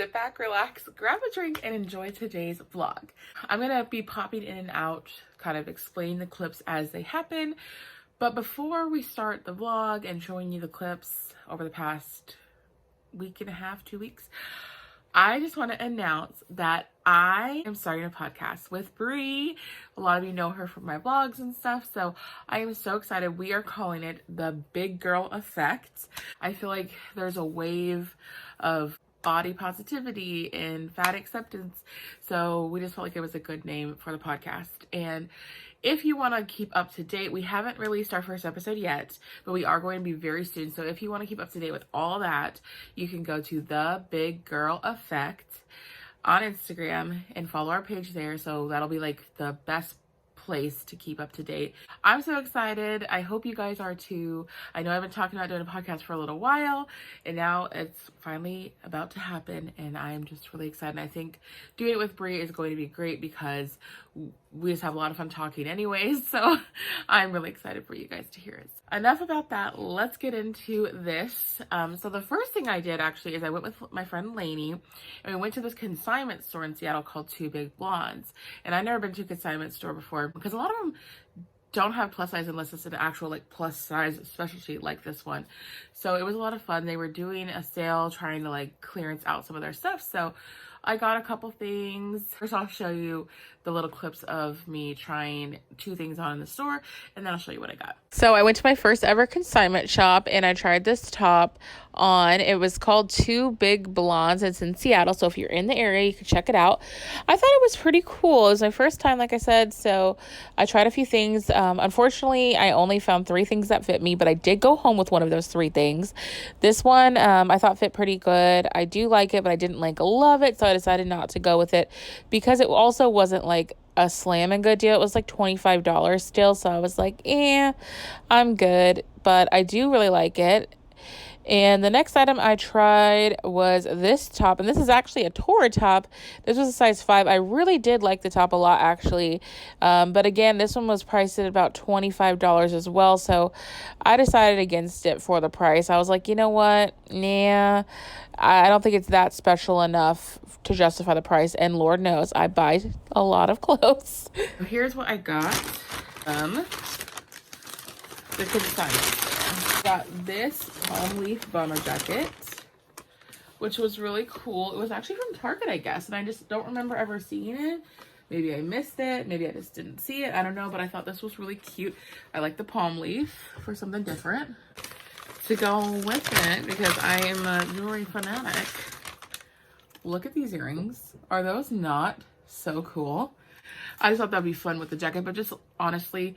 Sit back, relax, grab a drink, and enjoy today's vlog. I'm gonna be popping in and out, kind of explain the clips as they happen. But before we start the vlog and showing you the clips over the past week and a half, 2 weeks, I just want to announce that I am starting a podcast with Bree. A lot of you know her from my vlogs and stuff, so I am so excited. We are calling it the Big Girl Effect. I feel like there's a wave of body positivity and fat acceptance, so we just felt like it was a good name for the podcast. And if you want to keep up to date, we haven't released our first episode yet, but we are going to be very soon. So if you want to keep up to date with all that, you can go to The Big Girl Effect on Instagram and follow our page there. So that'll be like the best place to keep up to date. I'm so excited. I hope you guys are too. I know I've been talking about doing a podcast for a little while, and now it's finally about to happen, and I'm just really excited. And I think doing it with Bree is going to be great because we just have a lot of fun talking anyways, so I'm really excited for you guys to hear it. Enough about that. Let's get into this. So the first thing I did actually is I went with my friend Lainey, and we went to this consignment store in Seattle called Two Big Blondes. And I've never been to a consignment store before because a lot of them don't have plus size unless it's an actual like plus size specialty like this one. So it was a lot of fun. They were doing a sale, trying to like clearance out some of their stuff. So I got a couple things. First, I'll show you the little clips of me trying 2 things on in the store, and then I'll show you what I got. So I went to my first ever consignment shop, and I tried this top on. It was called Two Big Blondes. It's in Seattle, so if you're in the area, you can check it out. I thought it was pretty cool. It was my first time, like I said, so I tried a few things. Unfortunately, I only found 3 things that fit me, but I did go home with one of those 3 things. This one, I thought fit pretty good. I do like it, but I didn't like love it, so I decided not to go with it because it also wasn't like a slam and good deal. It was like $25 still, so I was like, I'm good, but I do really like it. And the next item I tried was this top, and this is actually a Torah top. This was a size 5. I really did like the top a lot, actually. But again, this one was priced at about $25 as well, so I decided against it for the price. I was like, you know what? Nah, I don't think it's that special enough to justify the price, and Lord knows, I buy a lot of clothes. Here's what I got. The consignment. Got this palm leaf bomber jacket, which was really cool. It was actually from Target, I guess, and I just don't remember ever seeing it. Maybe I missed it. Maybe I just didn't see it. I don't know, but I thought this was really cute. I like the palm leaf for something different to go with it because I am a jewelry fanatic. Look at these earrings. Are those not so cool? I just thought that'd be fun with the jacket, but just honestly,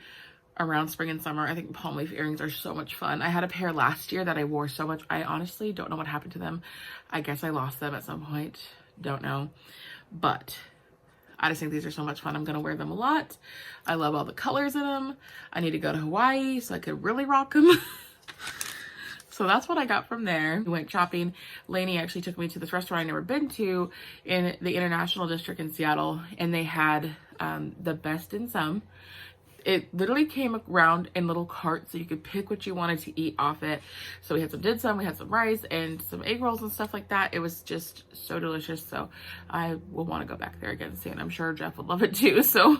around spring and summer, I think palm leaf earrings are so much fun. I had a pair last year that I wore so much. I honestly don't know what happened to them. I guess I lost them at some point. Don't know. But I just think these are so much fun. I'm going to wear them a lot. I love all the colors in them. I need to go to Hawaii so I could really rock them. So that's what I got from there. We went shopping. Lainey actually took me to this restaurant I've never been to in the International District in Seattle, and they had the best dim sum. It literally came around in little carts so you could pick what you wanted to eat off it. So we had some dim sum, we had some rice and some egg rolls and stuff like that. It was just so delicious. So I will want to go back there again soon. I'm sure Jeff would love it too. So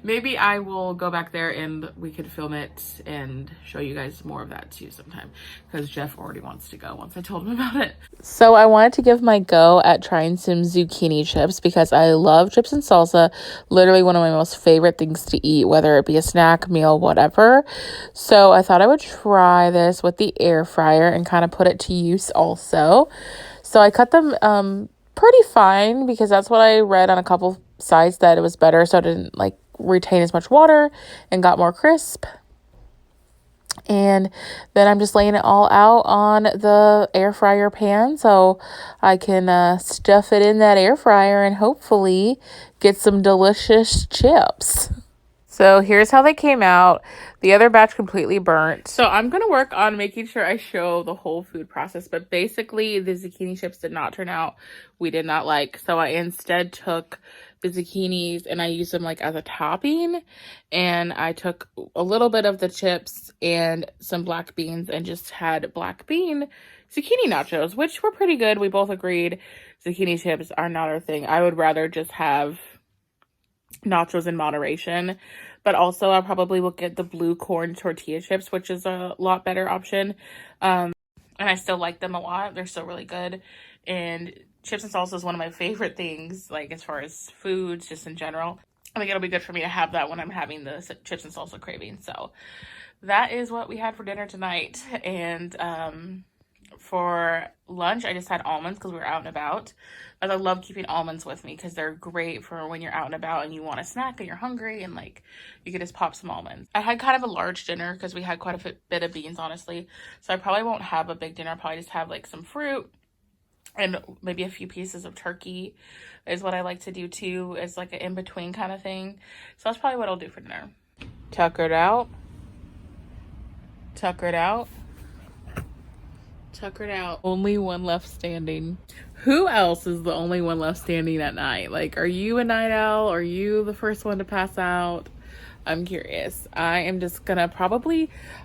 maybe I will go back there and we could film it and show you guys more of that too sometime, because Jeff already wants to go once I told him about it. So I wanted to give my go at trying some zucchini chips because I love chips and salsa. Literally one of my most favorite things to eat, whether it be a snack, meal, whatever. So I thought I would try this with the air fryer and kind of put it to use also. So I cut them pretty fine because that's what I read on a couple sites, that it was better so it didn't like retain as much water and got more crisp. And then I'm just laying it all out on the air fryer pan so I can stuff it in that air fryer and hopefully get some delicious chips. So here's how they came out. The other batch completely burnt. So I'm going to work on making sure I show the whole food process. But basically, the zucchini chips did not turn out. We did not like. So I instead took the zucchinis and I used them like as a topping. And I took a little bit of the chips and some black beans and just had black bean zucchini nachos, which were pretty good. We both agreed zucchini chips are not our thing. I would rather just have nachos in moderation. But also, I probably will get the blue corn tortilla chips, which is a lot better option. And I still like them a lot. They're still really good. And chips and salsa is one of my favorite things, like as far as foods, just in general. I think it'll be good for me to have that when I'm having the chips and salsa craving. So that is what we had for dinner tonight. And for lunch, I just had almonds because we were out and about. But I love keeping almonds with me because they're great for when you're out and about and you want a snack and you're hungry and like you can just pop some almonds. I had kind of a large dinner because we had quite a bit of beans, honestly. So I probably won't have a big dinner. I'll probably just have like some fruit and maybe a few pieces of turkey is what I like to do too, as like an in-between kind of thing. So that's probably what I'll do for dinner. Tuckered out. Tuckered out. Tuckered out. Only one left standing. Who else is the only one left standing at night? Like, are you a night owl? Are you the first one to pass out? I'm curious. I am just gonna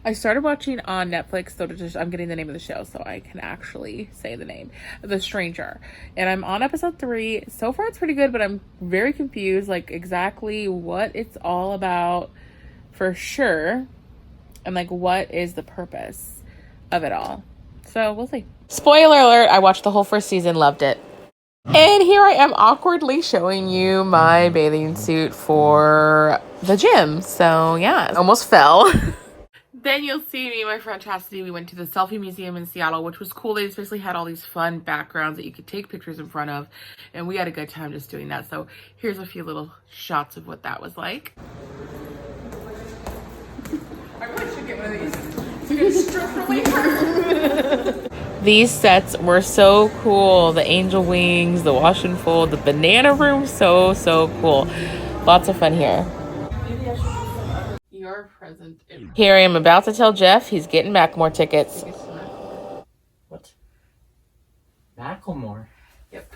I started watching on Netflix, so I'm getting the name of the show so I can actually say the name. The Stranger. And I'm on episode 3. So far it's pretty good, but I'm very confused, like exactly what it's all about for sure. And like what is the purpose of it all. So we'll see. Spoiler alert, I watched the whole first season, loved it. And here I am awkwardly showing you my bathing suit for the gym. So yeah, almost fell. Then you'll see me and my friend Chastity. We went to the Selfie Museum in Seattle, which was cool. They just basically had all these fun backgrounds that you could take pictures in front of. And we had a good time just doing that. So here's a few little shots of what that was like. I really should get one of these. It's gonna structurally hurt. These sets were so cool. The angel wings, the wash and fold, the banana room, so cool. Lots of fun here. Your present. Here I am about to tell Jeff he's getting Macklemore tickets. What? Macklemore? Yep.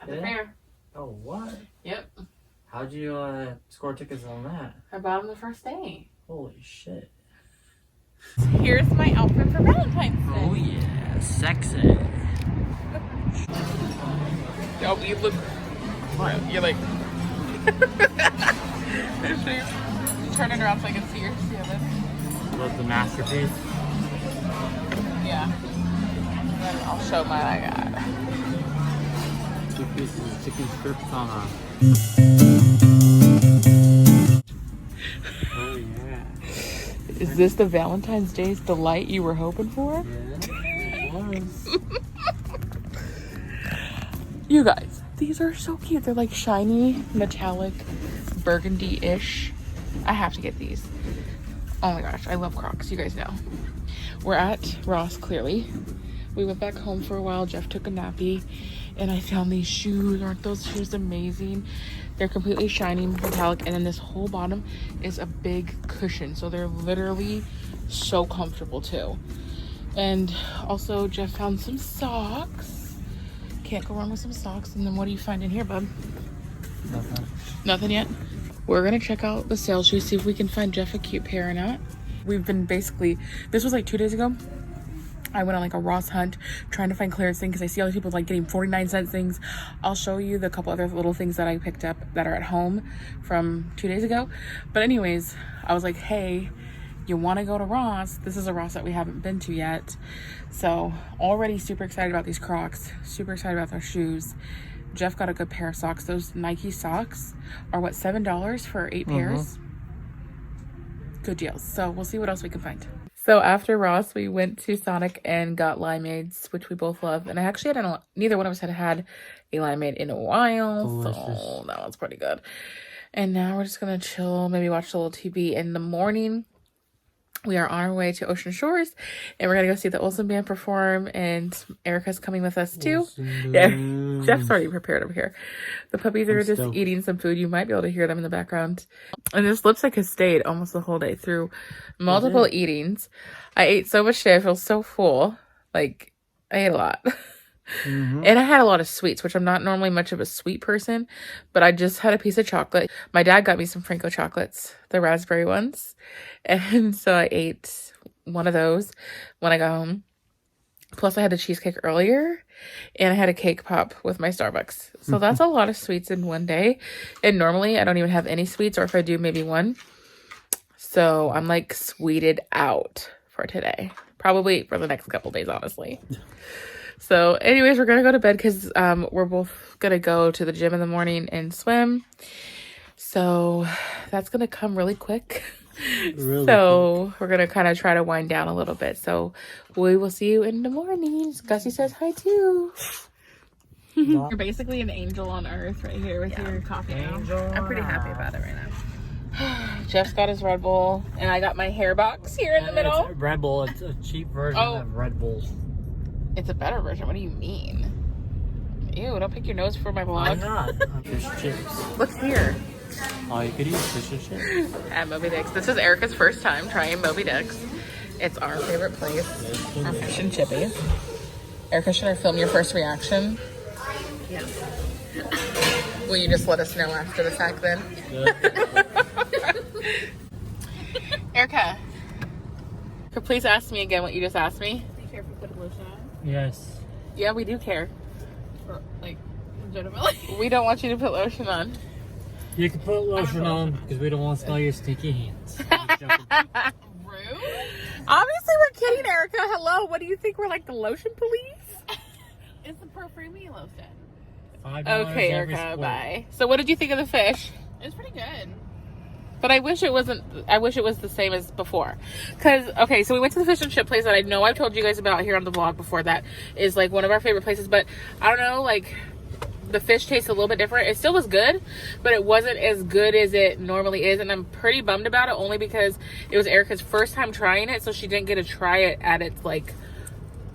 At the fair. Oh, what? Yep. How'd you score tickets on that? I bought them the first day. Holy shit. Here's my outfit for Valentine's Day. Oh yeah, sexy. Oh, you look. You're like. Turn it around so I can see your ceiling. Love the masterpiece. Yeah. And then I'll show mine I got. 2 pieces of chicken strips on a. Oh yeah. Is this the Valentine's Day's delight you were hoping for? Yeah, it was. You guys, these are so cute. They're like shiny, metallic, burgundy-ish. I have to get these. Oh my gosh, I love Crocs. You guys know. We're at Ross, clearly. We went back home for a while. Jeff took a nappy, and I found these shoes. Aren't those shoes amazing? They're completely shiny, metallic, and then this whole bottom is a big cushion. So they're literally so comfortable too. And also Jeff found some socks. Can't go wrong with some socks. And then what do you find in here, bub? Nothing. Nothing yet? We're gonna check out the sale shoes, see if we can find Jeff a cute pair or not. We've been this was like 2 days ago. I went on like a Ross hunt trying to find clearance things because I see all these people like getting 49-cent things. I'll show you the couple other little things that I picked up that are at home from 2 days ago. But anyways, I was like, hey, you want to go to Ross? This is a Ross that we haven't been to yet. So already super excited about these Crocs, super excited about their shoes. Jeff got a good pair of socks. Those Nike socks are what, $7 for 8 pairs? Good deals. So we'll see what else we can find. So after Ross, we went to Sonic and got limeades, which we both love. And I actually neither one of us had a limeade in a while. Delicious. So that one's pretty good. And now we're just going to chill, maybe watch a little TV. In the morning, we are on our way to Ocean Shores, and we're going to go see the Olsen Band perform, and Erica's coming with us too. Yeah, Jeff's already prepared over here. The puppies are just eating some food. You might be able to hear them in the background. And this lipstick has stayed almost the whole day through multiple eatings. I ate so much today. I feel so full. Like, I ate a lot. And I had a lot of sweets, which I'm not normally much of a sweet person, but I just had a piece of chocolate. My dad got me some Franco chocolates, the raspberry ones. And so I ate one of those when I got home. Plus I had the cheesecake earlier and I had a cake pop with my Starbucks. So that's a lot of sweets in one day. And normally I don't even have any sweets, or if I do, maybe one. So I'm like sweeted out for today. Probably for the next couple days, honestly. So anyways, we're going to go to bed because we're both going to go to the gym in the morning and swim. So that's going to come really quick. So we're going to kind of try to wind down a little bit. So we will see you in the mornings. Gussie says hi too. You're basically an angel on earth right here with your coffee now. I'm pretty happy about it right now. Jeff's got his Red Bull and I got my hair box here in the middle. It's Red Bull. It's a cheap version of Red Bull. It's a better version. What do you mean? Ew, don't pick your nose for my vlog. I'm not. Fish chips. Look here. All you could eat fish and chips. At Moby Dick's. This is Erica's first time trying Moby Dick's. It's our favorite place. Our fish and chippies. Erica, should I film your first reaction? Yeah. Will you just let us know after the fact then? Erica, please ask me again what you just asked me. Do you care if we put lotion on? Yes. Yeah, we do care. Or, like, legitimately? We don't want you to put lotion on. You can put lotion on because we don't want to smell your stinky hands. Rude? Obviously, we're kidding, Erica. Hello, what do you think? We're like the lotion police? It's the Perfumi lotion. $5 Okay, every Erica, sport. bye. So what did you think of the fish? It's pretty good. But I wish it wasn't, I wish it was the same as before. Because, okay, so we went to the fish and chip place that I know I've told you guys about here on the vlog before. That is like one of our favorite places. But I don't know, like the fish tastes a little bit different. It still was good, but it wasn't as good as it normally is. And I'm pretty bummed about it only because it was Erica's first time trying it. So she didn't get to try it at its like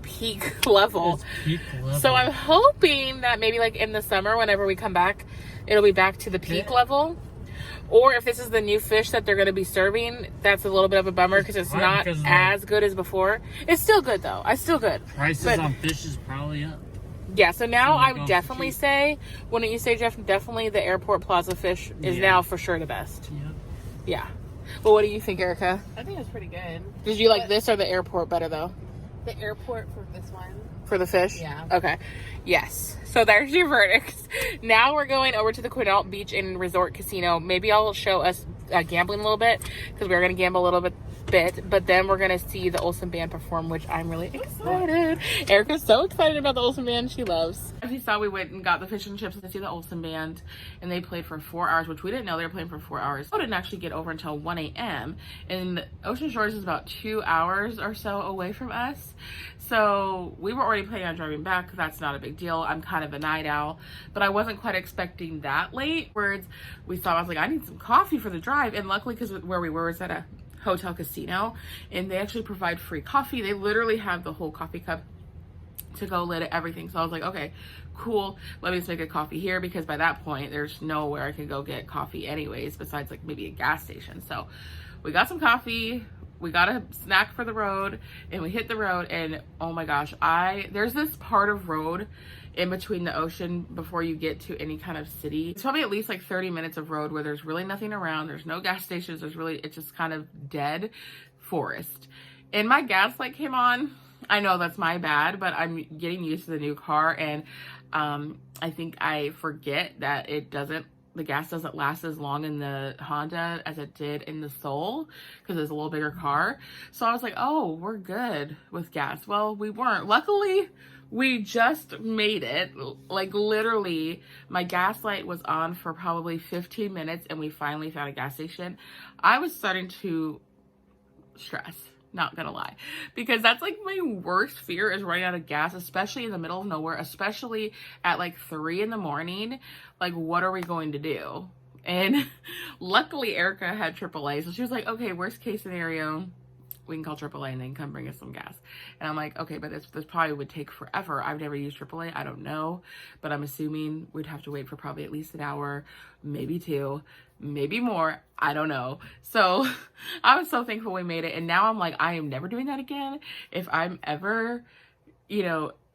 peak level. It's peak level. So I'm hoping that maybe like in the summer, whenever we come back, it'll be back to the peak level. Or if this is the new fish that they're going to be serving, that's a little bit of a bummer because it's not as good as before. It's still good though. It's still good. Prices on fish is probably up. Yeah, so now So I go would definitely say, wouldn't you say, Jeff, definitely the Airport Plaza fish is now for sure the best. Yep. Yeah. Well, what do you think, Erica? I think it's pretty good. Did you like this or the airport better though? The airport for this one. For the fish? Yeah. Okay. Yes. So there's your verdicts. Now we're going over to the Quinault Beach and Resort Casino. Maybe I'll show us gambling a little bit because we're going to gamble a little bit. But then we're going to see the Olsen Band perform, which I'm really excited. Erica's so excited about the Olsen Band. She loves. As you saw, we went and got the fish and chips to see the Olsen Band. And they played for 4 hours, which we didn't know they were playing for 4 hours. I didn't actually get over until 1 a.m. And Ocean Shores is about 2 hours or so away from us. So we were already planning on driving back. That's not a big deal. I'm kind of a night owl, but I wasn't quite expecting that late. We saw, I was like, I need some coffee for the drive. And luckily, because where we were is at a hotel casino, and they actually provide free coffee. They literally have the whole coffee cup to go, lit, everything. So I was like, okay, cool. Let me just make a coffee here because by that point, there's nowhere I can go get coffee anyways, besides like maybe a gas station. So we got some coffee. We got a snack for the road and we hit the road, and oh my gosh, there's this part of road in between the ocean before you get to any kind of city. It's probably at least like 30 minutes of road where there's really nothing around. There's no gas stations. It's just kind of dead forest. And my gas light came on. I know that's my bad, but I'm getting used to the new car, and I think I forget that the gas doesn't last as long in the Honda as it did in the Soul because it's a little bigger car. So I was like, oh, we're good with gas. Well, we weren't. Luckily, we just made it. Like literally, my gas light was on for probably 15 minutes and we finally found a gas station. I was starting to stress. Not gonna lie, because that's like my worst fear is running out of gas, especially in the middle of nowhere, especially at like 3 in the morning. Like, what are we going to do? And luckily Erica had AAA, so she was like, okay, worst case scenario, we can call AAA and then come bring us some gas. And I'm like, okay, but this probably would take forever. I've never used AAA. I don't know, but I'm assuming we'd have to wait for probably at least an hour, maybe 2, maybe more. I don't know. So I was so thankful we made it. And now I'm like, I am never doing that again. If I'm ever,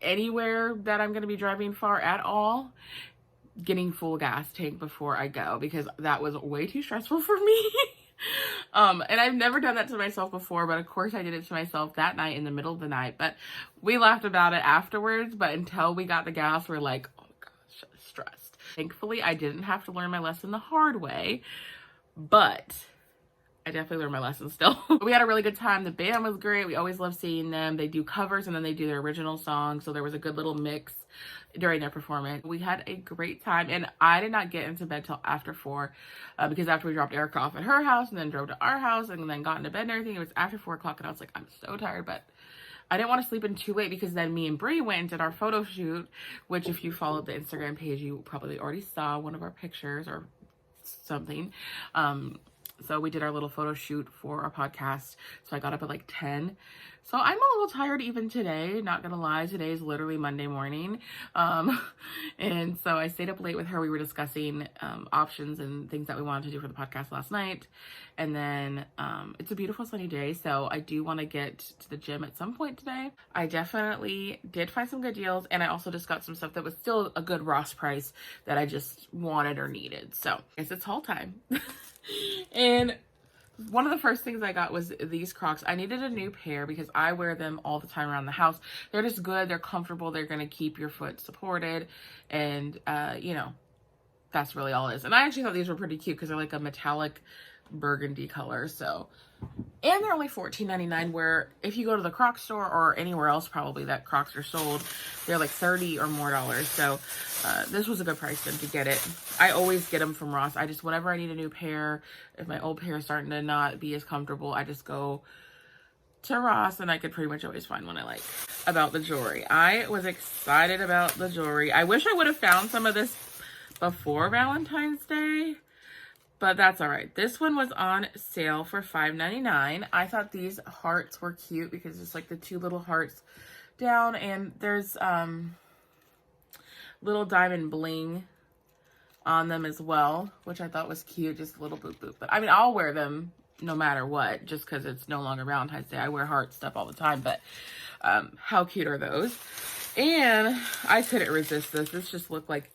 anywhere that I'm going to be driving far at all, getting full gas tank before I go, because that was way too stressful for me. And I've never done that to myself before, but of course I did it to myself that night in the middle of the night. But we laughed about it afterwards, but until we got the gas, we're like, oh my gosh, stressed. Thankfully, I didn't have to learn my lesson the hard way, but I definitely learned my lesson still. We had a really good time. The band was great. We always love seeing them. They do covers and then they do their original songs. So there was a good little mix during their performance. We had a great time, and I did not get into bed till after 4 because after we dropped Erica off at her house and then drove to our house and then got into bed and everything, it was after 4 o'clock and I was like, I'm so tired, but I didn't want to sleep in too late because then me and Brie went and did our photo shoot, which if you followed the Instagram page, you probably already saw one of our pictures or something. So we did our little photo shoot for our podcast. So I got up at like 10. So I'm a little tired even today, not gonna lie. Today is literally Monday morning. And so I stayed up late with her. We were discussing options and things that we wanted to do for the podcast last night. And then it's a beautiful sunny day. So I do want to get to the gym at some point today. I definitely did find some good deals. And I also just got some stuff that was still a good Ross price that I just wanted or needed. So I guess it's haul time. And one of the first things I got was these Crocs. I needed a new pair because I wear them all the time around the house. They're just good. They're comfortable. They're going to keep your foot supported. And, you know, that's really all it is. And I actually thought these were pretty cute because they're like a metallic burgundy color. So, and they're only $14.99, where if you go to the Crocs store or anywhere else probably that Crocs are sold, they're like $30 or more. So this was a good price then to get it. I always get them from Ross. Whenever I need a new pair, if my old pair is starting to not be as comfortable, I just go to Ross and I could pretty much always find one I like. About the jewelry, I was excited about the jewelry. I wish I would have found some of this before Valentine's Day, but that's all right. This one was on sale for $5.99. I thought these hearts were cute because it's like the 2 little hearts down, and there's little diamond bling on them as well, which I thought was cute, just a little boop boop. But I mean, I'll wear them no matter what, just because it's no longer Valentine's Day. I wear heart stuff all the time, but how cute are those? And I couldn't resist this. This just looked like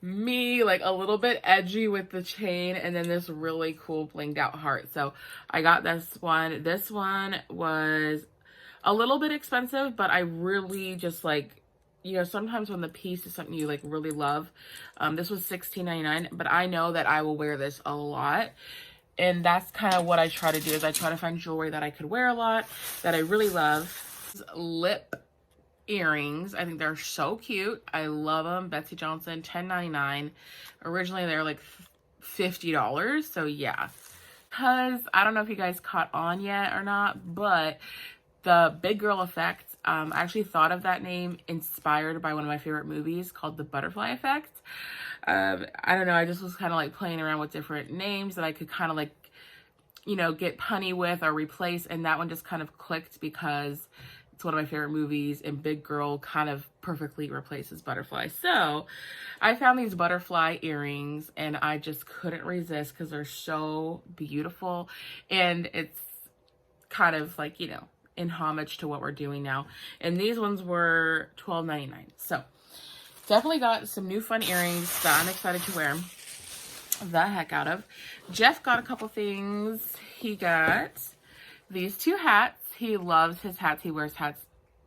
me, like a little bit edgy with the chain and then this really cool blinged out heart. So I got this one. This one was a little bit expensive, but I really just like, you know, sometimes when the piece is something you like really love. This was $16.99, but I know that I will wear this a lot. And that's kind of what I try to do, is I try to find jewelry that I could wear a lot, that I really love. Lip earrings. I think they're so cute. I love them. Betsy Johnson, $10.99. Originally, they were like $50. So yeah. Because I don't know if you guys caught on yet or not, but the Big Girl Effect, I actually thought of that name inspired by one of my favorite movies called The Butterfly Effect. I don't know. I just was kind of like playing around with different names that I could kind of like, you know, get punny with or replace. And that one just kind of clicked because it's one of my favorite movies, and Big Girl kind of perfectly replaces Butterfly. So I found these butterfly earrings and I just couldn't resist because they're so beautiful. And it's kind of like, you know, in homage to what we're doing now. And these ones were $12.99. So definitely got some new fun earrings that I'm excited to wear the heck out of. Jeff got a couple things. He got these 2 hats. He loves his hats. He wears hats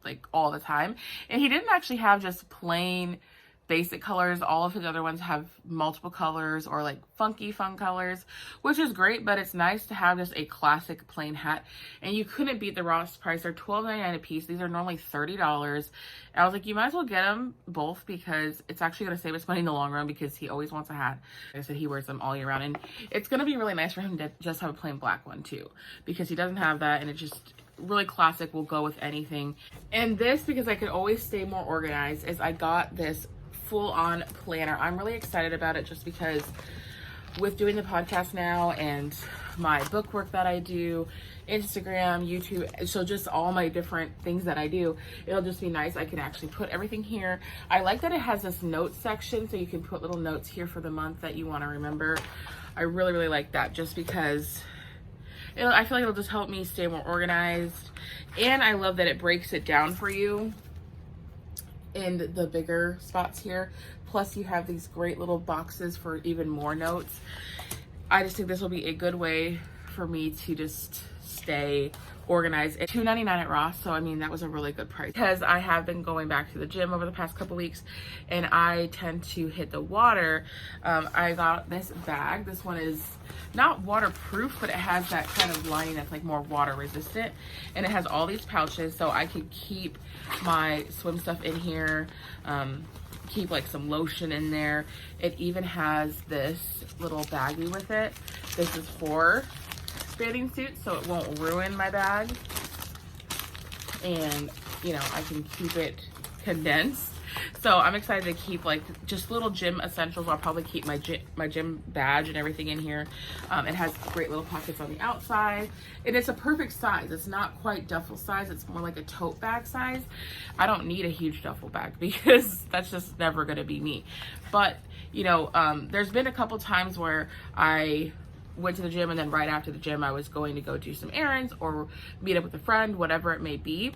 like all the time. And he didn't actually have just plain basic colors. All of his other ones have multiple colors or like funky fun colors, which is great, but it's nice to have just a classic plain hat. And you couldn't beat the Ross price. They're $12.99 a piece. These are normally $30. And I was like, you might as well get them both because it's actually going to save us money in the long run, because he always wants a hat. Like I said, he wears them all year round, and it's going to be really nice for him to just have a plain black one too, because he doesn't have that, and it just really classic, will go with anything. And this, because I could always stay more organized, is I got this full-on planner. I'm really excited about it just because with doing the podcast now and my book work that I do, Instagram, YouTube, so just all my different things that I do, it'll just be nice. I can actually put everything here. I like that it has this notes section, so you can put little notes here for the month that you want to remember. I really, really like that, just because I feel like it'll just help me stay more organized. And I love that it breaks it down for you in the bigger spots here. Plus you have these great little boxes for even more notes. I just think this will be a good way for me to just stay organized. It's $2.99 at Ross, so I mean that was a really good price because I have been going back to the gym over the past couple weeks and I tend to hit the water. I got this bag. This one is not waterproof, but it has that kind of lining that's like more water resistant, and it has all these pouches so I can keep my swim stuff in here, keep like some lotion in there. It even has this little baggie with it. This is for bathing suit, so it won't ruin my bag, and you know, I can keep it condensed. So I'm excited to keep like just little gym essentials. I'll probably keep my gym badge and everything in here. It has great little pockets on the outside, and it's a perfect size. It's not quite duffel size, it's more like a tote bag size. I don't need a huge duffel bag because that's just never gonna be me. But you know, there's been a couple times where I went to the gym and then right after the gym I was going to go do some errands or meet up with a friend, whatever it may be.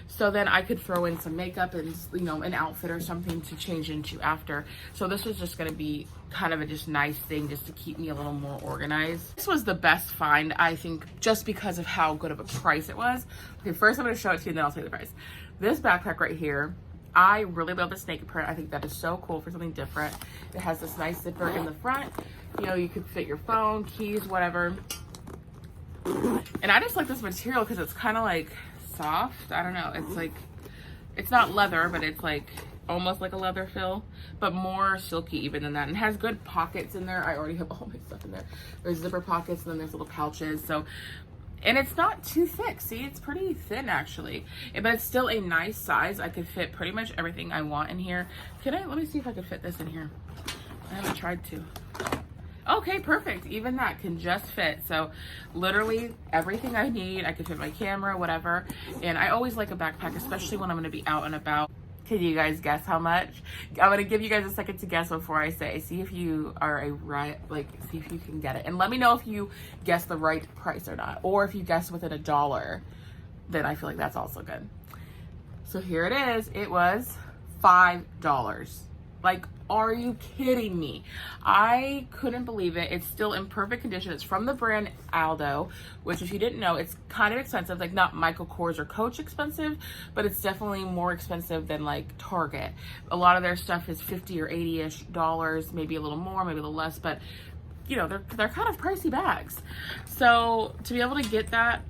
So then I could throw in some makeup and, you know, an outfit or something to change into after. So this was just going to be kind of a just nice thing just to keep me a little more organized. This was the best find, I think, just because of how good of a price it was. Okay, first I'm going to show it to you and then I'll tell you the price. This backpack right here, I really love the snake print. I think that is so cool for something different. It has this nice zipper in the front. You know, you could fit your phone, keys, whatever. And I just like this material because it's kind of like soft. I don't know. It's like, it's not leather, but it's like almost like a leather feel, but more silky even than that. And it has good pockets in there. I already have all my stuff in there. There's zipper pockets and then there's little pouches. So, and it's not too thick. See, it's pretty thin actually, but it's still a nice size. I could fit pretty much everything I want in here. Let me see if I could fit this in here. I haven't tried to. Okay, perfect. Even that can just fit. So literally everything I need. I can fit my camera, whatever. And I always like a backpack, especially when I'm going to be out and about. Can you guys guess how much? I'm going to give you guys a second to guess before I say. See if you are see if you can get it. And let me know if you guess the right price or not. Or if you guess within $1, then I feel like that's also good. So here it is. It was $5. Like, are you kidding me? I couldn't believe it. It's still in perfect condition. It's from the brand Aldo, which if you didn't know, it's kind of expensive. Like not Michael Kors or Coach expensive, but it's definitely more expensive than like Target. A lot of their stuff is $50 or $80-ish, maybe a little more, maybe a little less, but you know, they're kind of pricey bags. So to be able to get that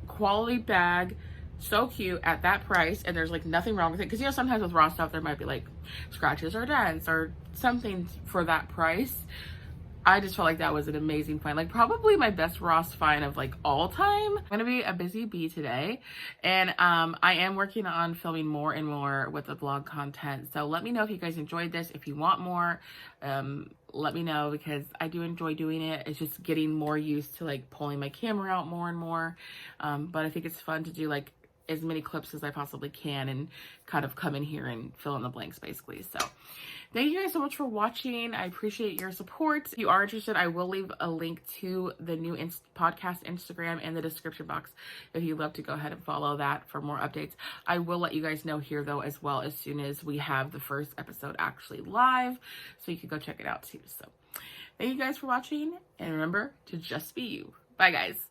quality bag, so cute at that price, and there's like nothing wrong with it, because you know sometimes with raw stuff there might be like scratches or dents or something for that price. I just felt like that was an amazing find, like probably my best Ross find of like all time. I'm gonna be a busy bee today, and I am working on filming more and more with the vlog content, so let me know if you guys enjoyed this. If you want more, let me know, because I do enjoy doing it. It's just getting more used to like pulling my camera out more and more, but I think it's fun to do like as many clips as I possibly can and kind of come in here and fill in the blanks basically. So thank you guys so much for watching. I appreciate your support. If you are interested, I will leave a link to the new podcast Instagram in the description box if you'd love to go ahead and follow that for more updates. I will let you guys know here though as well as soon as we have the first episode actually live, so you can go check it out too. So thank you guys for watching, and remember to just be you. Bye guys.